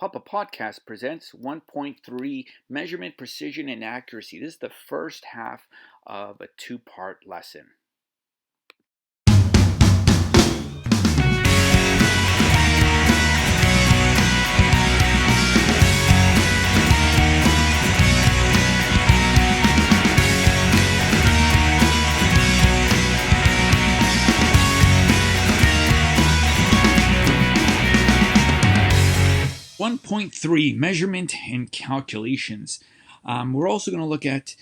Papapodcasts presents 1.3 Measurement, Precision, and Accuracy. This is the first half of a two-part lesson. One point three, measurement and calculations. We're also going to look at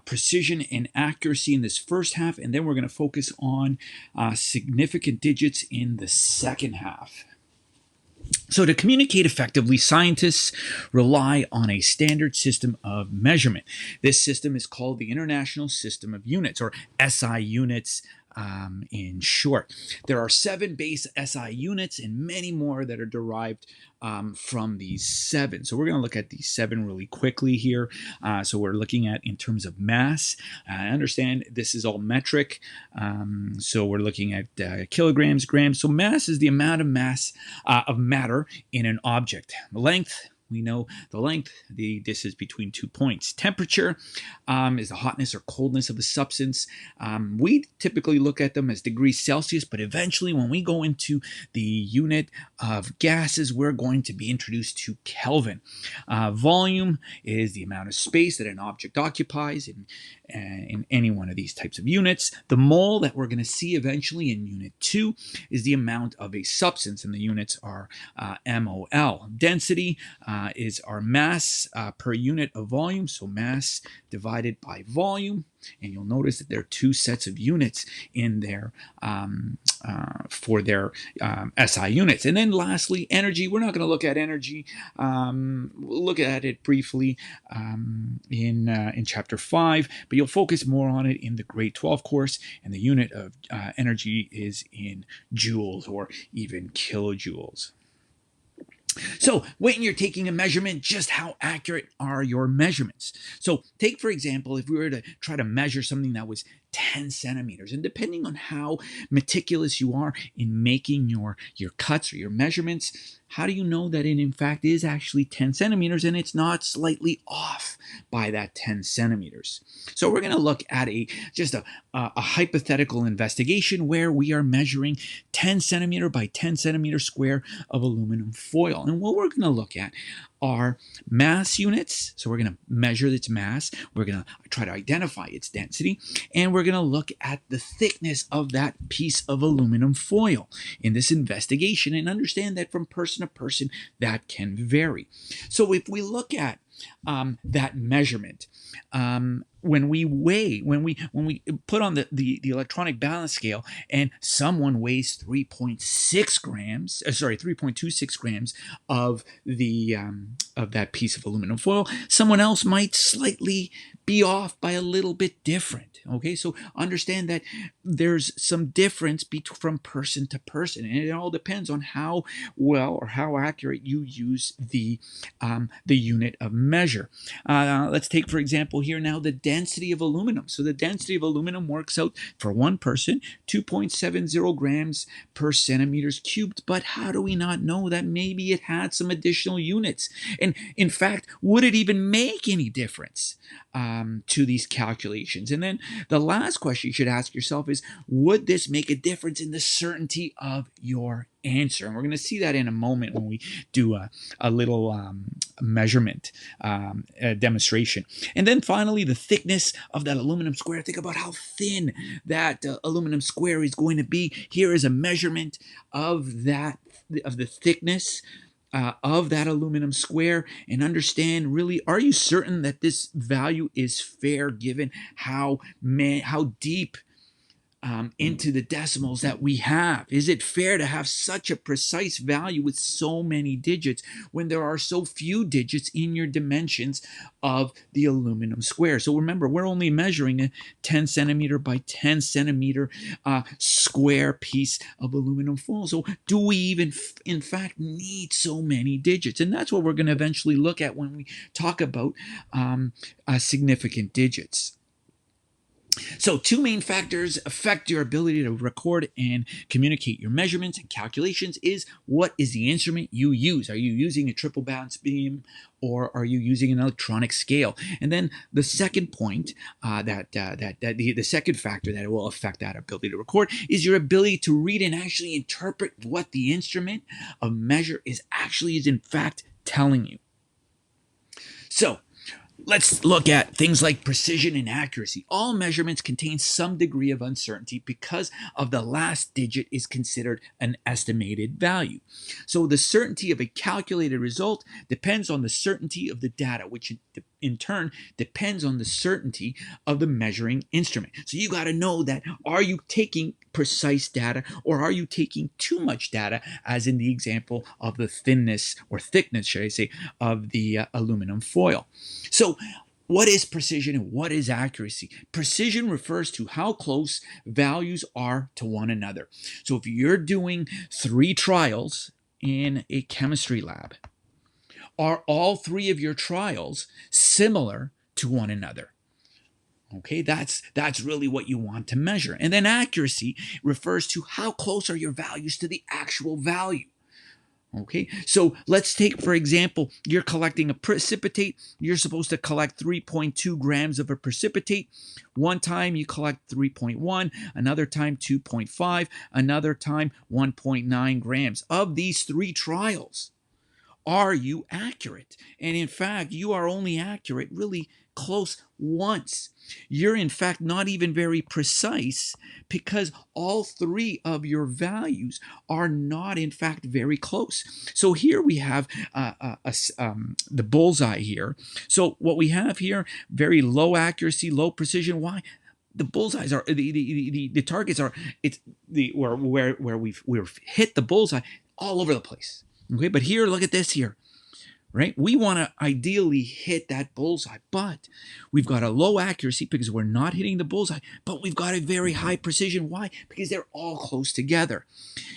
precision and accuracy in this first half, and then we're going to focus on significant digits in the second half. So to communicate effectively, scientists rely on a standard system of measurement. This system is called the International System of Units, or SI units in short. There are 7 base SI units and many more that are derived from these 7. So we're going to look at these 7 really quickly here. So we're looking at in terms of mass. I understand this is all metric. So we're looking at kilograms, grams. So mass is the amount of mass of matter in an object. Length. We know the length, the distance between 2 points. Temperature is the hotness or coldness of a substance. We typically look at them as degrees Celsius, but eventually when we go into the unit of gases, we're going to be introduced to Kelvin. Volume is the amount of space that an object occupies in any one of these types of units. The mole that we're going to see eventually in Unit 2 is the amount of a substance, and the units are MOL. Density is our mass per unit of volume, so mass divided by volume. And you'll notice that there are 2 sets of units in there for their SI units. And then lastly, energy. We're not going to look at energy. We'll look at it briefly in Chapter 5, but you'll focus more on it in the Grade 12 course. And the unit of energy is in joules or even kilojoules. So when you're taking a measurement, just how accurate are your measurements? So take, for example, if we were to try to measure something that was 10 centimeters, and depending on how meticulous you are in making your cuts or your measurements, how do you know that it in fact is actually 10 centimeters and it's not slightly off by that 10 centimeters? So we're going to look at a hypothetical investigation where we are measuring 10 centimeter by 10 centimeter square of aluminum foil. And what we're going to look at are mass units. So we're going to measure its mass. We're going to try to identify its density. And we're going to look at the thickness of that piece of aluminum foil in this investigation and understand that from person to person that can vary. So if we look at that measurement, when we put on the electronic balance scale and someone weighs 3.26 grams of that piece of aluminum foil, someone else might slightly be off by a little bit different. Okay, so understand that there's some difference from person to person, and it all depends on how well or how accurate you use the unit of measure. Let's take, for example, here now the density of aluminum. So the density of aluminum works out for one person 2.70 grams per centimeters cubed. But how do we not know that maybe it had some additional units? And in fact, would it even make any difference to these calculations? And then the last question you should ask yourself is, would this make a difference in the certainty of your answer? And we're going to see that in a moment when we do a little measurement demonstration. And then finally, the thickness of that aluminum square. Think about how thin that aluminum square is going to be. Here is a measurement of the thickness of that aluminum square, and understand really, are you certain that this value is fair given how deep into the decimals that we have? Is it fair to have such a precise value with so many digits when there are so few digits in your dimensions of the aluminum square? So remember, we're only measuring a 10 centimeter by 10 centimeter square piece of aluminum foil. So do we even in fact need so many digits? And that's what we're going to eventually look at when we talk about significant digits. So, two main factors affect your ability to record and communicate your measurements and calculations is what is the instrument you use? Are you using a triple balance beam or are you using an electronic scale? And then the second point, the second factor that will affect that ability to record is your ability to read and actually interpret what the instrument of measure is in fact telling you. So, let's look at things like precision and accuracy. All measurements contain some degree of uncertainty because of the last digit is considered an estimated value. So the certainty of a calculated result depends on the certainty of the data, which in turn depends on the certainty of the measuring instrument. So you got to know that, are you taking precise data or are you taking too much data, as in the example of the thickness, should I say, of the aluminum foil. So what is precision and what is accuracy? Precision refers to how close values are to one another. So if you're doing 3 trials in a chemistry lab, are all 3 of your trials similar to one another? Okay, that's really what you want to measure. And then accuracy refers to how close are your values to the actual value. Okay, so let's take, for example, you're collecting a precipitate. You're supposed to collect 3.2 grams of a precipitate. One time you collect 3.1, another time 2.5, another time 1.9 grams. Of these 3 trials, are you accurate? And in fact, you are only accurate really close once. You're in fact not even very precise because all 3 of your values are not in fact very close. So here we have the bullseye here. So what we have here, very low accuracy, low precision. Why? The bullseyes are the targets are where we've hit the bullseye all over the place. Okay, but here, look at this here, right? We want to ideally hit that bullseye, but we've got a low accuracy because we're not hitting the bullseye, but we've got a very high precision. Why? Because they're all close together.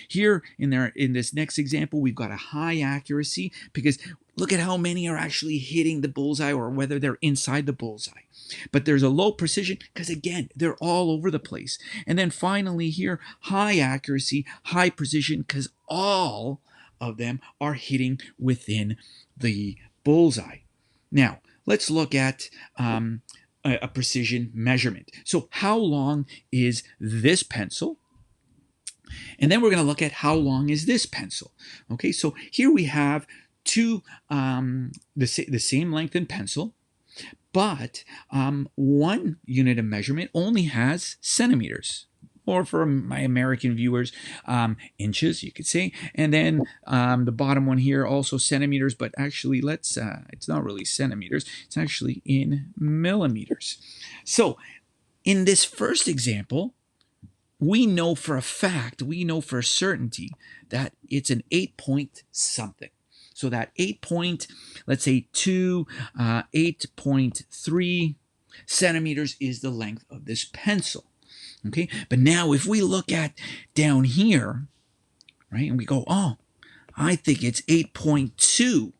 Here in this next example, we've got a high accuracy because look at how many are actually hitting the bullseye or whether they're inside the bullseye. But there's a low precision because, again, they're all over the place. And then finally here, high accuracy, high precision because all of them are hitting within the bullseye. Now, let's look at a precision measurement. So how long is this pencil? And then we're going to look at how long is this pencil. Okay, so here we have two the same length in pencil, but one unit of measurement only has centimeters. Or for my American viewers, inches, you could say. And then the bottom one here, also centimeters, but actually it's not really centimeters, it's actually in millimeters. So in this first example, we know for a fact, we know for a certainty that it's an 8 something. So that 8.3 centimeters is the length of this pencil. Okay, but now if we look at down here, right, and we go, oh, I think it's 8.2.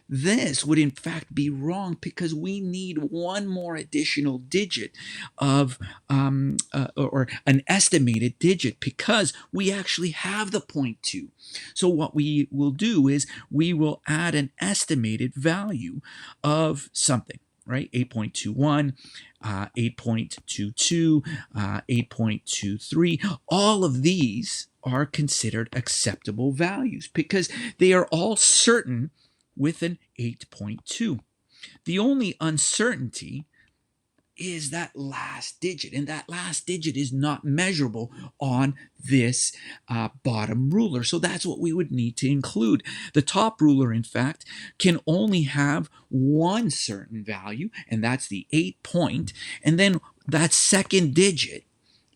This would in fact be wrong because we need one more additional digit of, or an estimated digit because we actually have the 0.2. So what we will do is we will add an estimated value of something. Right, 8.21, 8.22, 8.23. All of these are considered acceptable values because they are all certain with an 8.2. The only uncertainty is that last digit, and that last digit is not measurable on this bottom ruler. So that's what we would need to include. The top ruler, in fact, can only have one certain value, and that's the 8 point, and then that second digit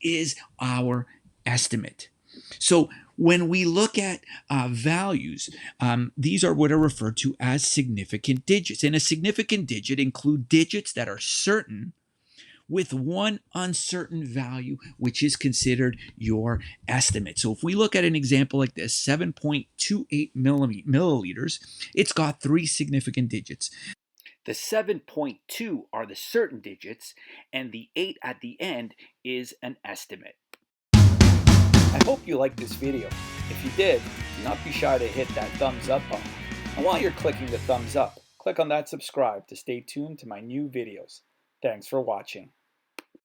is our estimate. So when we look at values, these are what are referred to as significant digits. And a significant digit include digits that are certain with one uncertain value, which is considered your estimate. So if we look at an example like this, 7.28 milliliters, it's got 3 significant digits. The 7.2 are the certain digits, and the 8 at the end is an estimate. I hope you liked this video. If you did, do not be shy to hit that thumbs up button. And while you're clicking the thumbs up, click on that subscribe to stay tuned to my new videos. Thanks for watching.